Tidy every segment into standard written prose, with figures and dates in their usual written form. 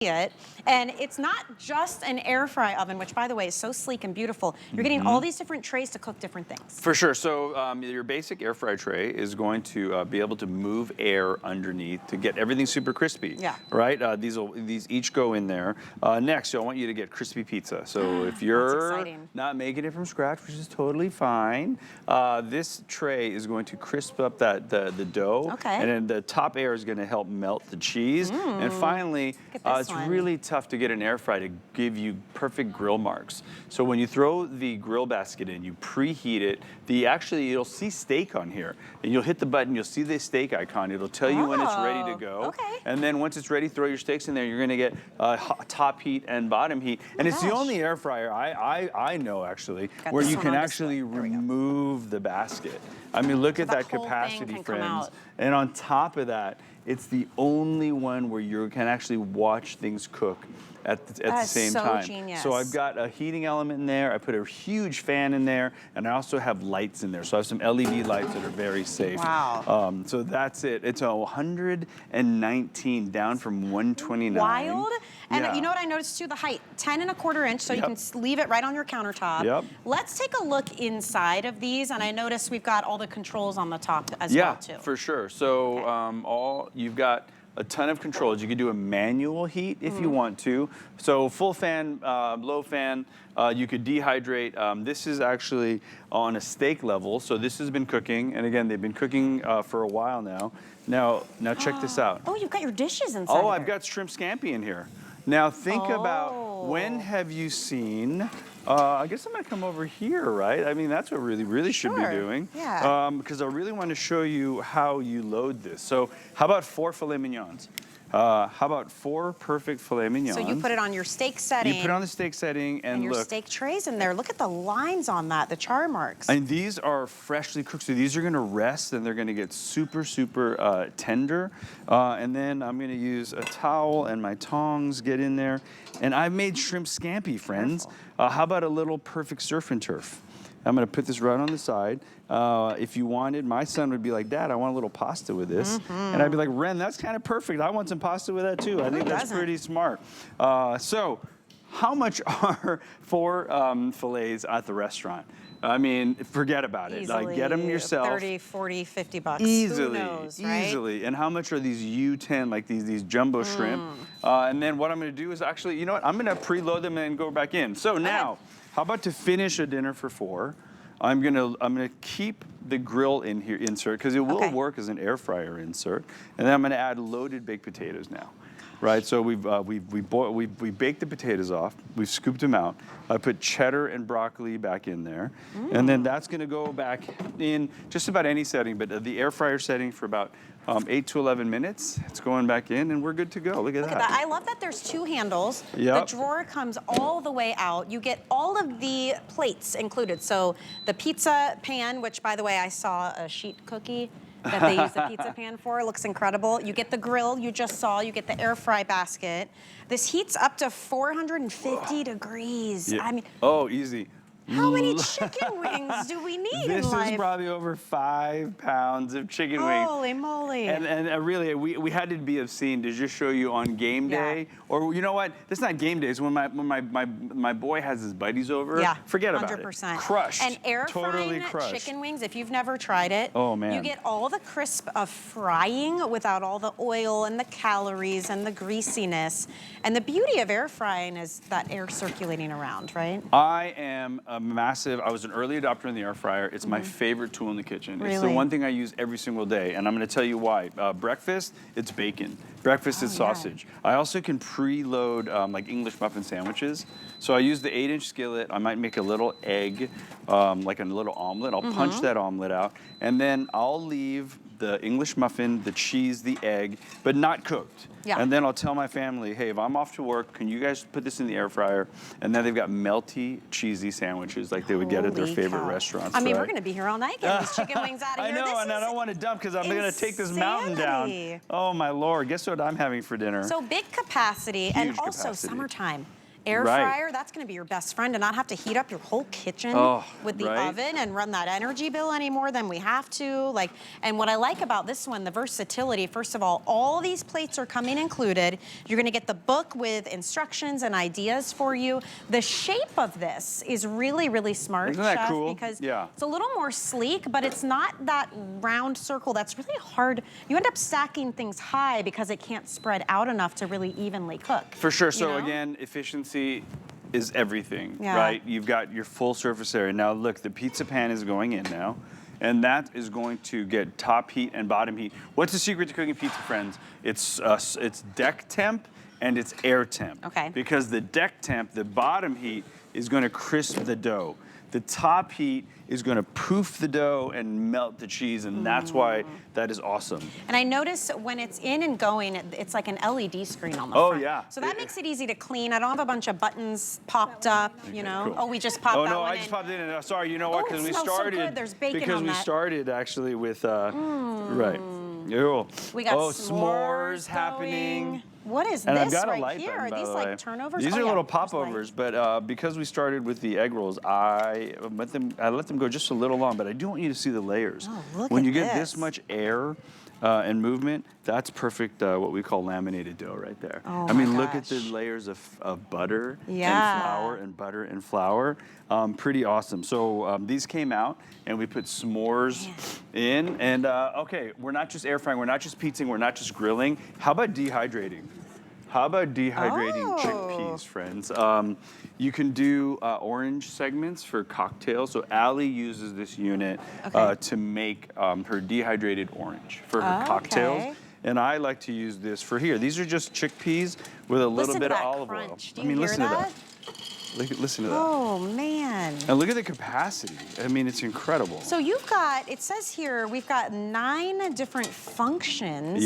it. And it's not just an air fry oven, which by the way is so sleek and beautiful. You're getting all these different trays to cook different things. For sure. So your basic air fry tray is going to be able to move air underneath to get everything super crispy. Yeah. Right? These each go in there. Next, I want you to get crispy pizza. So if you're not making it from scratch, which is totally fine, this tray is going to crisp up the dough. Okay. And then the top air is going to help melt the cheese. And finally, it's really tough to get an air fry to give you perfect grill marks. So when you throw the grill basket in, you preheat it. You'll see steak on here, and you'll hit the button. You'll see the steak icon. It'll tell you when it's ready to go. Okay. And then once it's ready, throw your steaks in there. You're going to get top heat and bottom heat. And it's the only air fryer I know actually where you can actually remove the basket. I mean, look at that capacity, friends. And on top of that, it's the only one where you can actually watch things cook at the same time. Genius. So I've got a heating element in there. I put a huge fan in there, and I also have lights in there. So I have some LED lights that are very safe. Wow. So that's it. It's a 119 down from 129. Wild. And you know what I noticed too? The height, 10¼ inch, so you can leave it right on your countertop. Yep. Let's take a look inside of these, and I noticed we've got all the controls on the top as well too. Yeah, for sure. So you've got a ton of controls. You can do a manual heat if you want to. So full fan, low fan, you could dehydrate. This is actually on a steak level, so this has been cooking, and again, they've been cooking for a while now. Now check this out. Oh, you've got your dishes inside. Oh, I've got shrimp scampi in here. Now think about, when have you seen, I guess I'm gonna come over here, right? I mean, that's what really should be doing. Yeah. Because I really want to show you how you load this. So how about 4 filet mignons? How about 4 perfect filet mignons? So you put it on your steak setting. You put it on the steak setting, and your look, steak trays in there. Look at the lines on that, the char marks. And these are freshly cooked, so these are gonna rest and they're gonna get super tender. And then I'm gonna use a towel and my tongs, get in there. And I've made shrimp scampi, friends. How about a little perfect surf and turf? I'm gonna put this right on the side. If you wanted, my son would be like, Dad, I want a little pasta with this. And I'd be like, Ren, that's kind of perfect. I want some pasta with that too. I think that's pretty smart. So how much are 4 fillets at the restaurant? I mean, forget about it. Easily, like, get them yourself. 30, 40, 50 bucks. Easily, Who knows, right? easily. And how much are these U10, like these jumbo shrimp? And then what I'm gonna do is actually, you know what? I'm gonna preload them and go back in. So now, how about to finish a dinner for 4? I'm gonna keep the grill in here insert because it will work as an air fryer insert, and then I'm gonna add loaded baked potatoes now. Right, so we baked the potatoes off. We've scooped them out. I put cheddar and broccoli back in there, and then that's going to go back in just about any setting, but the air fryer setting for about 8 to 11 minutes. It's going back in, and we're good to go. Look at that. I love that there's 2 handles. The drawer comes all the way out. You get all of the plates included. So the pizza pan, which by the way I saw a sheet cookie that they use the pizza pan for. It looks incredible. You get the grill you just saw. You get the air fry basket. This heats up to 450 degrees. Yeah. I mean, easy. How many chicken wings do we need in life? This is probably over 5 pounds of chicken wings. Holy moly. And really, we had to be obscene to just show you on game day. Or you know what? It's not game days. When my boy has his buddies over, forget about 100%. it. Crushed. And air frying chicken wings, if you've never tried it, you get all the crisp of frying without all the oil and the calories and the greasiness. And the beauty of air frying is that air circulating around, right? I am I was an early adopter in the air fryer. It's my favorite tool in the kitchen. Really? It's the one thing I use every single day, and I'm gonna tell you why. Breakfast, it's bacon. Breakfast is sausage. I also can preload like English muffin sandwiches. So I use the 8-inch skillet. I might make a little egg, like a little omelet. I'll punch that omelet out, and then I'll leave the English muffin, the cheese, the egg, but not cooked. And then I'll tell my family, hey, if I'm off to work, can you guys put this in the air fryer? And then they've got melty, cheesy sandwiches like they would get at their favorite restaurants. I mean, we're gonna be here all night getting these chicken wings out of here. I know, and I don't want to dump because I'm gonna take this mountain down. Oh my Lord, guess what I'm having for dinner? So big capacity, and also summertime. Air Right. fryer, that's gonna be your best friend and not have to heat up your whole kitchen with the right. oven and run that energy bill any more than we have to. Like, and what I like about this one, the versatility, first of all these plates are coming included. You're gonna get the book with instructions and ideas for you. The shape of this is really, really smart, Isn't that Chef, cool? because Yeah. it's a little more sleek, but it's not that round circle that's really hard. You end up stacking things high because it can't spread out enough to really evenly cook. For sure. So you know? again, efficiency is everything, Yeah. right? You've got your full surface area. Now look, the pizza pan is going in now, and that is going to get top heat and bottom heat. What's the secret to cooking pizza, friends? It's deck temp and it's air temp. Okay. Because the deck temp, the bottom heat, is going to crisp the dough. The top heat is going to poof the dough and melt the cheese, and that's why that is awesome. And I notice when it's in and going, it's like an LED screen on the Oh, front. yeah. So that makes it easy to clean. I don't have a bunch of buttons popped up, you know. Cool. Oh, we just popped Oh that no, one I just in. popped it in. Sorry, you know what? Oh, Because it we smells so started. good. There's bacon because on we that. started actually with right. Ew. We got s'mores happening. going. What is And this I've got right a light here? button, Are by these the like way. turnovers? These Oh, are yeah, little there's popovers, but because we started with the egg rolls, I let them go just a little long. But I do want you to see the layers. Oh, look when at you get this. this much air and movement, that's perfect. What we call laminated dough, right there. Oh, I mean, my look at the gosh. layers of butter Yeah. and flour and butter and flour. Pretty awesome. So these came out, and we put s'mores in. And okay, we're not just air frying, we're not just pizzaing, we're not just grilling. How about dehydrating? How about dehydrating chickpeas, friends? You can do orange segments for cocktails. So Allie uses this unit to make her dehydrated orange for her cocktails. Okay. And I like to use this for here. These are just chickpeas with a little Listen bit to of that olive crunch. oil. Do you hear listen to that? that. Listen to that. Oh, man. And look at the capacity. I mean, it's incredible. So you've got, it says here, we've got 9 different functions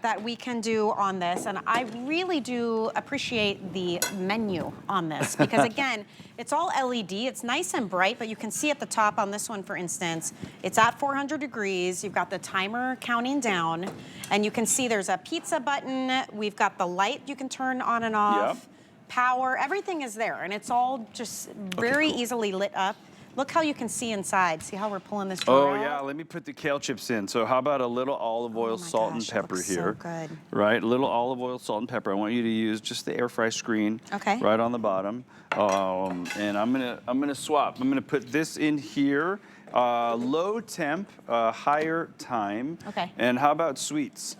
that we can do on this. And I really do appreciate the menu on this because again, it's all LED. It's nice and bright, but you can see at the top on this one, for instance, it's at 400 degrees. You've got the timer counting down and you can see there's a pizza button. We've got the light you can turn on and off. Power, everything is there, and it's all just very easily lit up. Look how you can see inside. See how we're pulling this drawer Oh yeah, let me put the kale chips in. So how about a little olive oil, salt, and pepper here? So good. Right, a little olive oil, salt, and pepper. I want you to use just the air fry screen. Right on the bottom. And I'm gonna swap. I'm gonna put this in here. Low temp, higher time. And how about sweets?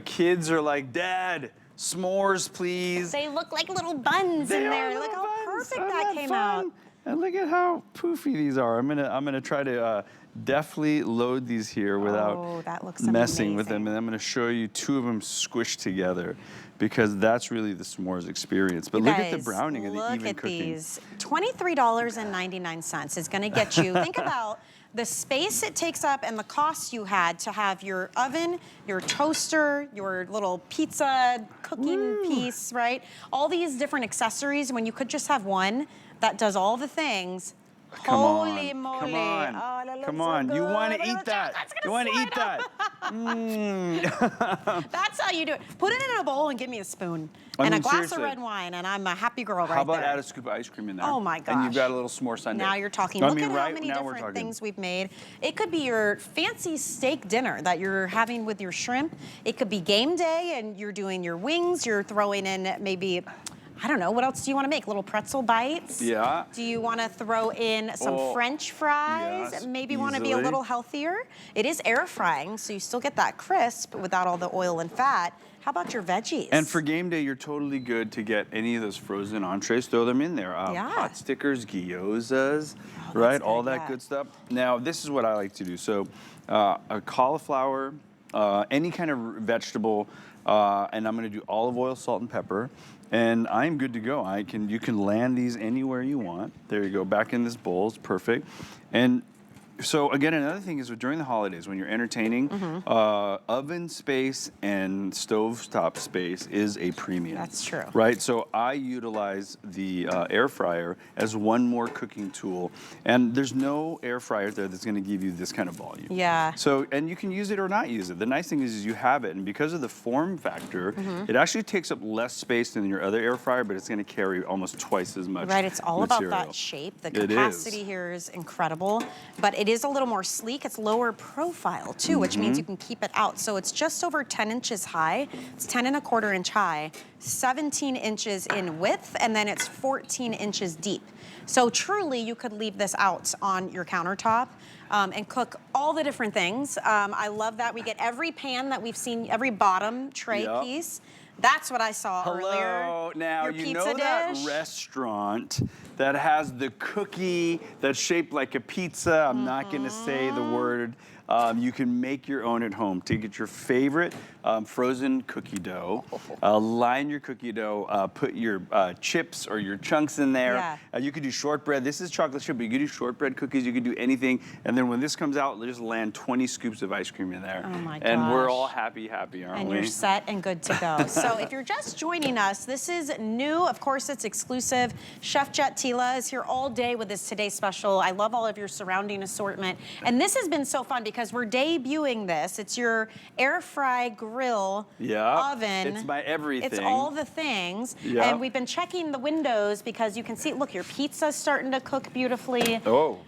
Kids are like, Dad, s'mores, please. They look like little buns in there. Look how perfect that came out. And look at how poofy these are. I'm gonna try to deftly load these here without messing with them. And I'm gonna show you 2 of them squished together because that's really the s'mores experience. But look at the browning and the even cooking. Look at these. $23.99 is gonna get you, think about the space it takes up and the cost you had to have your oven, your toaster, your little pizza cooking piece, right? All these different accessories when you could just have one that does all the things. Holy moly. Come on, oh, that looks come so on. You good. want to Look eat at that. You want to eat that. That's how you do it. Put it in a bowl and give me a spoon. And a glass of red wine, and I'm a happy girl right there. How about add a scoop of ice cream in there? Oh my gosh. And you've got a little s'more sundae. Now you're talking. Look at how many different things we've made. It could be your fancy steak dinner that you're having with your shrimp. It could be game day and you're doing your wings. You're throwing in maybe, I don't know, what else do you want to make? Little pretzel bites? Yeah. Do you want to throw in some French fries? Yes, Maybe want to be a little healthier? It is air frying, so you still get that crisp without all the oil and fat. How about your veggies? And for game day, you're totally good to get any of those frozen entrees, throw them in there. Pot stickers, gyozas, right? All that good stuff. Now, this is what I like to do. So a cauliflower, any kind of vegetable, and I'm gonna do olive oil, salt, and pepper. And I'm good to go. You can land these anywhere you want. There you go, back in this bowl, it's perfect. And So again, another thing is during the holidays when you're entertaining, oven space and stovetop space is a premium. That's true. Right? So I utilize the air fryer as one more cooking tool. And there's no air fryer there that's going to give you this kind of volume. Yeah. So, and you can use it or not use it. The nice thing is you have it. And because of the form factor, it actually takes up less space than your other air fryer, but it's going to carry almost twice as much Right, it's all material. about that shape. The capacity here is incredible, but it is a little more sleek. It's lower profile too, which means you can keep it out. So it's just over 10 inches high. It's 10¼ inch high, 17 inches in width, and then it's 14 inches deep. So truly, you could leave this out on your countertop and cook all the different things. I love that. We get every pan that we've seen, every bottom tray piece. That's what I saw earlier. Hello. Now, your you pizza know that dish. restaurant that has the cookie that's shaped like a pizza? I'm not going to say the word. You can make your own at home. To get your favorite frozen cookie dough, line your cookie dough, put your chips or your chunks in there. Yeah. You could do shortbread. This is chocolate chip, but you could do shortbread cookies. You could do anything. And then when this comes out, just land 20 scoops of ice cream in there. Oh my and we're gosh. all happy, aren't we? And you're set and good to go. So if you're just joining us, this is new. Of course, it's exclusive. Chef Jet Tila is here all day with this Today Special. I love all of your surrounding assortment. And this has been so fun because we're debuting this. It's your air fry grill oven. It's my everything. It's all the things. Yeah. And we've been checking the windows because you can see, look, your pizza's starting to cook beautifully. Oh.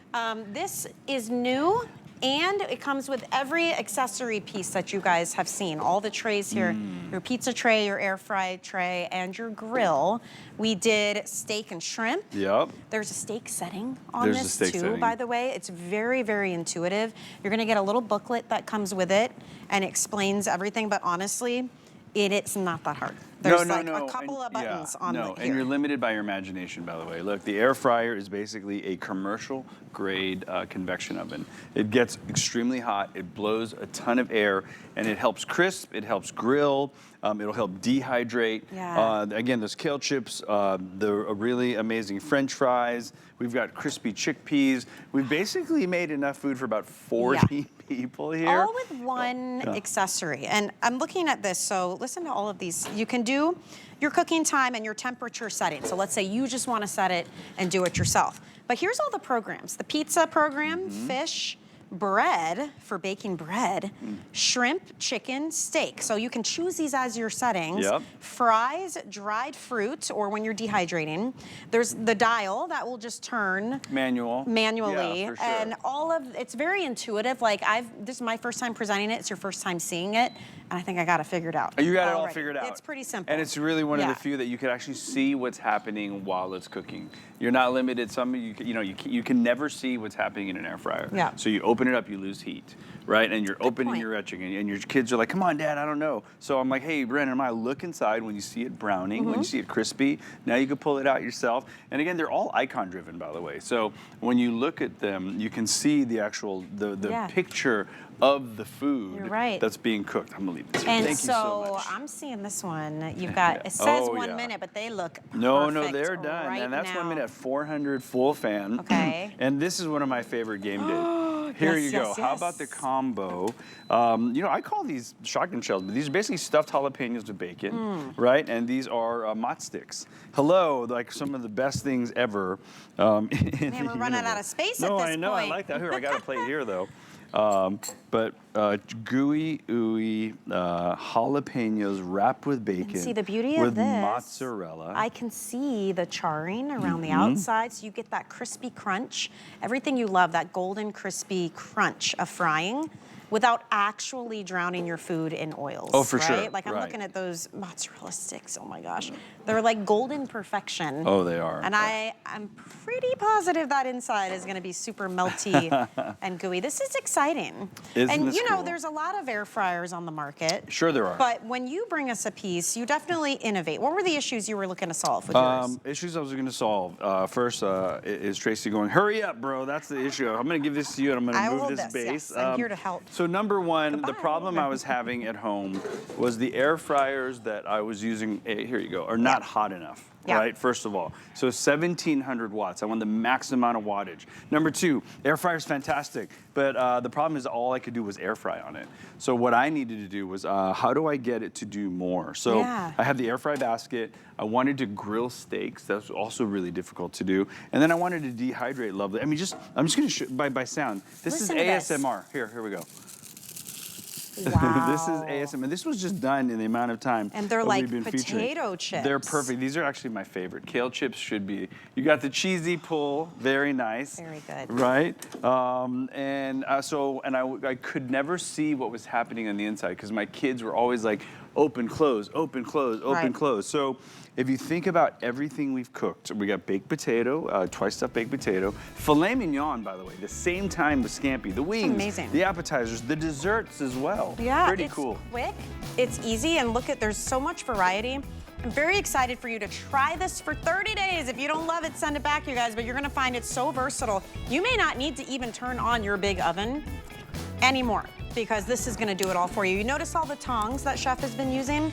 This is new. And it comes with every accessory piece that you guys have seen. All the trays here, your pizza tray, your air fry tray, and your grill. We did steak and shrimp. Yep. There's a steak setting on There's a this steak too, setting. by the way. It's very, very intuitive. You're gonna get a little booklet that comes with it and explains everything, but honestly, it's not that hard. There's a couple of buttons on here. And you're limited by your imagination, by the way. Look, the air fryer is basically a commercial grade convection oven. It gets extremely hot, it blows a ton of air, and it helps crisp, it helps grill, it'll help dehydrate. Yeah. Again, those kale chips, the really amazing French fries. We've got crispy chickpeas. We've basically made enough food for about 40 people here. All with one accessory. And I'm looking at this, so listen to all of these. You can do your cooking time and your temperature setting. So let's say you just want to set it and do it yourself. But here's all the programs. The pizza program, fish, bread for baking bread, shrimp, chicken, steak. So you can choose these as your settings. Yep. Fries, dried fruit, or when you're dehydrating. There's the dial that will just turn manually. Yeah, for sure. And all of it's very intuitive. Like this is my first time presenting it. It's your first time seeing it. And I think I got it figured out. You got it all already. figured out. It's pretty simple. And it's really one of the few that you can actually see what's happening while it's cooking. You're not limited. You can never see what's happening in an air fryer. Yeah. So you open it up, you lose heat, right? And you're opening, you're etching, and your kids are like, "Come on, Dad, I don't know." So I'm like, "Hey, Brandon, look inside when you see it browning, when you see it crispy. Now you can pull it out yourself." And again, they're all icon driven, by the way. So when you look at them, you can see the actual the picture of the food that's being cooked. I'm gonna leave this here. And Thank you so much. I'm seeing this one. You've got, it says 1 minute, but they look No, perfect they're done. right and that's now. 1 minute, 400 full fan. Okay. And this is one of my favorite game days. Here you go. How about the combo? I call these shotgun shells, but these are basically stuffed jalapenos with bacon, right? And these are mott sticks. Hello, like some of the best things ever. Man, we're running out of space at this point. No, I know. I like that. Here, I got a plate here, though. But gooey, ooey jalapenos wrapped with bacon. And see, the beauty with of this, mozzarella. I can see the charring around the outside, so you get that crispy crunch. Everything you love, that golden crispy crunch of frying without actually drowning your food in oils. Oh, for sure. Like I'm looking at those mozzarella sticks. Oh my gosh. They're like golden perfection. Oh, they are. And I'm pretty positive that inside is going to be super melty and gooey. This is exciting. Isn't this cool? There's a lot of air fryers on the market. Sure there are. But when you bring us a piece, you definitely innovate. What were the issues you were looking to solve with yours? Issues I was going to solve. First, is Tracy going, "Hurry up, bro, that's the issue. I'm going to give this to you and I'm going to move this base." Yes, I'm here to help. So number one, the problem I was having at home was the air fryers that I was using, here you go, are not not hot enough. Yeah. Right, first of all. So 1700 watts, I want the max amount of wattage. Number two, air fryer is fantastic, but the problem is all I could do was air fry on it. So what I needed to do was, how do I get it to do more? So I had the air fry basket. I wanted to grill steaks. That's also really difficult to do. And then I wanted to dehydrate lovely. I mean, I'm just gonna show by sound. This Listen is to ASMR. Here we go. Wow. This is ASMR. This was just done in the amount of time. And they're like potato featuring. chips. They're perfect. These are actually my favorite. Kale chips should be. You got the cheesy pull, very nice. Very good. Right? I could never see what was happening on the inside because my kids were always like, open, close, open, close, open, close. So if you think about everything we've cooked, we got baked potato, twice stuffed baked potato, filet mignon, by the way, the same time with scampi, the wings, amazing. the appetizers, the desserts as well. Yeah, pretty it's cool. Quick, it's easy, and look at, there's so much variety. I'm very excited for you to try this for 30 days. If you don't love it, send it back, you guys, but you're gonna find it so versatile. You may not need to even turn on your big oven anymore, because this is gonna do it all for you. You notice all the tongs that Chef has been using?